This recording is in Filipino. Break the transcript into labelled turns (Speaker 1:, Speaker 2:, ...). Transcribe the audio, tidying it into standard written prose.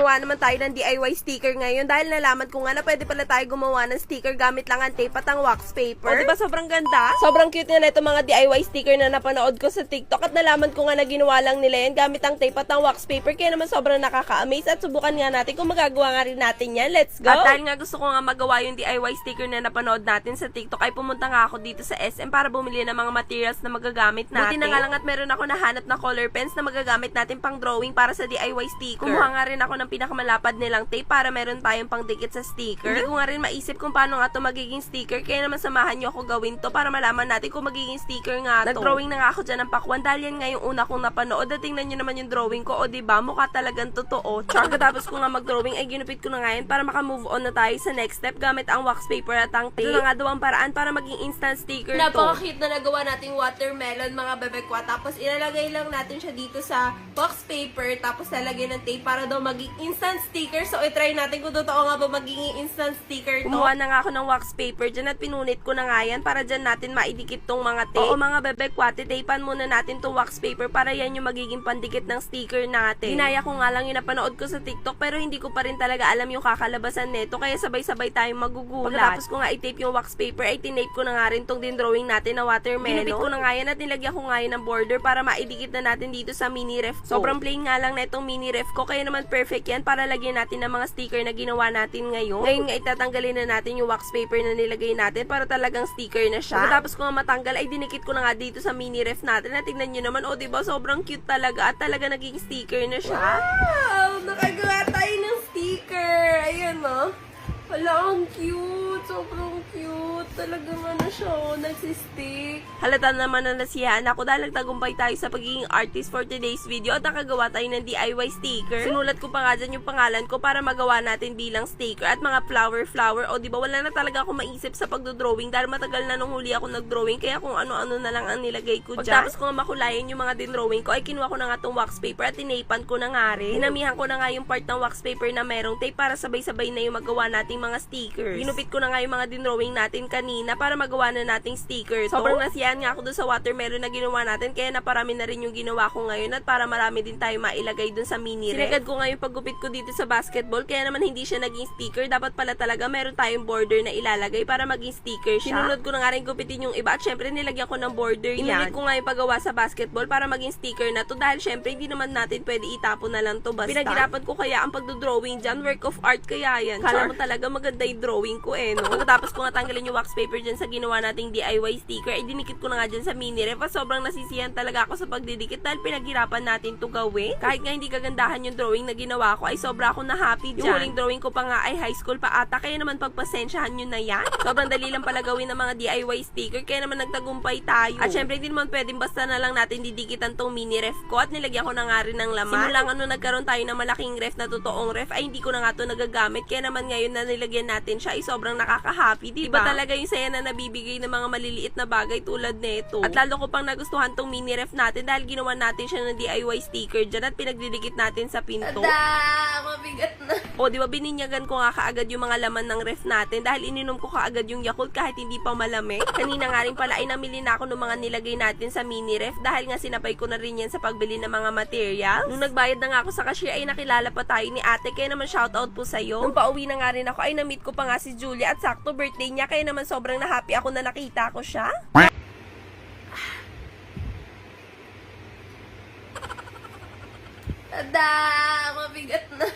Speaker 1: gumawa naman tayo ng DIY sticker ngayon dahil nalaman ko nga na pwede pala tayo gumawa ng sticker gamit lang ang tape at ang wax paper. O, diba sobrang ganda? Sobrang cute nga na ito mga DIY sticker na napanood ko sa TikTok at nalaman ko nga na ginawa lang nila yan gamit ang tape at ang wax paper, kaya naman sobrang nakaka-amaze at subukan nga natin kung magagawa nga rin natin yan. Let's go! At dahil nga gusto ko nga magawa yung DIY sticker na napanood natin sa TikTok, ay pumunta nga ako dito sa SM para bumili ng mga materials na magagamit natin. Buti na nga lang at meron ako nahanap na color pens na magagamit natin pang drawing para sa DIY sticker. Kumuha nga rin ako ng pinakamalapad nilang tape para meron tayong pang dikit sa sticker. Hindi ko nga rin maisip kung paano nga to magiging sticker, kaya naman samahan nyo ako gawin to para malaman natin kung magiging sticker nga to. Nag-drawing na nga ako dyan ng pakwan dahil yan nga yung una kong napanood at tingnan nyo naman yung drawing ko, o diba mukha talagang totoo. Pagkatapos ko nga mag-drawing ay ginupit ko na nga yan para maka-move on na tayo sa next step gamit ang wax paper at ang tape. Ito na nga daw ang paraan para maging instant sticker to. Napaka-cute na nagawa nating watermelon mga bebekwa, tapos ilalagay lang natin siya dito sa wax paper tapos lalagyan ng tape para daw maging instant sticker. So i-try natin kung totoo nga ba magiging instant sticker to. Kumuha na nga ako ng wax paper dyan at pinunit ko na nga yan para dyan natin maidikit tong mga tape. Oo mga bebekwa, titapan muna natin tong wax paper para yan yung magiging pandikit ng sticker natin. Hinaya ko nga lang yung napanood ko sa TikTok pero hindi ko pa rin talaga alam yung kakalabasan nito, kaya sabay-sabay tayong magugulat. Pagkatapos ko nga i-tape yung wax paper ay tinape ko na nga rin tong din drawing natin na watermelon. Ginupit ko na nga yan at nilagyan ko nga yan ng border para maidikit na natin dito sa mini ref ko. Sobrang plain nga lang na itong mini ref ko, kaya naman perfect yan para lagyan natin ng mga sticker na ginawa natin ngayon. Ngayon nga itatanggalin na natin yung wax paper na nilagay natin para talagang sticker na siya. Pagkatapos ko nga matanggal ay dinikit ko na nga dito sa mini ref natin at tignan nyo naman, o diba sobrang cute talaga at talaga naging sticker na siya. Wow! Nakagawa tayo ng sticker! Ayan o. Hala, ang cute! Sobrang cute! Talagang ano siya, nagsistick. Halata naman na nasiyahan ako dahil nagtagumpay tayo sa pagiging artist for today's video at nakagawa tayo ng DIY sticker. Sinulat ko pa nga dyan yung pangalan ko para magawa natin bilang sticker at mga flower. O diba, wala na talaga ako maisip sa pagdodrawing dahil matagal na nung huli ako nagdrawing, kaya kung ano-ano na lang ang nilagay ko dyan. Pagkatapos ko nga makulayan yung mga dinrawing ko ay kinuha ko na nga tong wax paper at tinapan ko na nga rin. Dinamihan ko na nga yung part ng wax paper na merong tape para sabay-sabay na yung magawa nating mga stickers. Ginupit ko na nga yung mga dinrawing natin kanina para magawa na nating sticker to. Sobrang nasiyahan nga ako dun sa watermelon na ginawa natin, kaya naparami na rin yung ginawa ko ngayon at para marami din tayo mailagay dun sa mini ref. Sinagad ko nga yung paggupit ko dito sa basketball, kaya naman hindi siya naging sticker. Dapat pala talaga meron tayong border na ilalagay para maging sticker siya. Sinunod ko na nga rin gupitin yung iba at syempre nilagyan ko ng border yan. Inulit ko nga yung paggawa sa basketball para maging sticker na to dahil syempre hindi naman natin pwede itapon na lang to basta. Pinaghirapan ko kaya ang pagdodrawing dyan, work of art kaya yan. Kala mo talaga maganda yung drawing ko no? Pagkatapos ko nga tanggalin yung wax paper dyan sa ginawa nating DIY sticker, ay dinikit ko na nga dyan sa mini ref at sobrang nasisiyan talaga ako sa pagdidikit dahil pinaghirapan natin to gawin. Kahit nga hindi kagandahan yung drawing na ginawa ko, ay sobra ako na happy dyan. Yung huling drawing ko pa nga ay high school pa ata, kaya naman pagpasensyahan nyo na yan. Sobrang dali lang pala gawin ng mga DIY sticker, kaya naman nagtagumpay tayo. At syempre hindi naman pwedeng basta na lang natin didikitan tong mini ref ko at nilagyan ko na nga rin ng laman. Simulang nagkaroon tayo ng malaking ref na totoong ref, ay hindi ko na nga to nagagamit, kaya naman ngayon na nilagyan natin siya ay sobrang nakaka-happy, diba? Iba talaga yung saya na nabibigay ng mga maliliit na bagay tulad nito. At lalo ko pang nagustuhan tong mini ref natin dahil ginawa natin siya ng DIY sticker dyan at pinagdidikit natin sa pinto. Mabigat na. O diba, bininyagan ko nga kaagad yung mga laman ng ref natin dahil ininom ko kaagad yung Yakult kahit hindi pa malamig. Kanina nga rin pala ay namili na ako ng mga nilagay natin sa mini ref dahil nga sinapay ko na rin yan sa pagbili ng mga material. Nung nagbayad na nga ako sa cashier ay nakilala pa tayo ni ate, kaya naman shoutout po sa'yo. Nung pauwi na nga rin ako ay na-meet ko pa nga si Julia at sakto birthday niya, kaya naman sobrang na-happy ako na nakita ko siya. Tada! Mabigat na.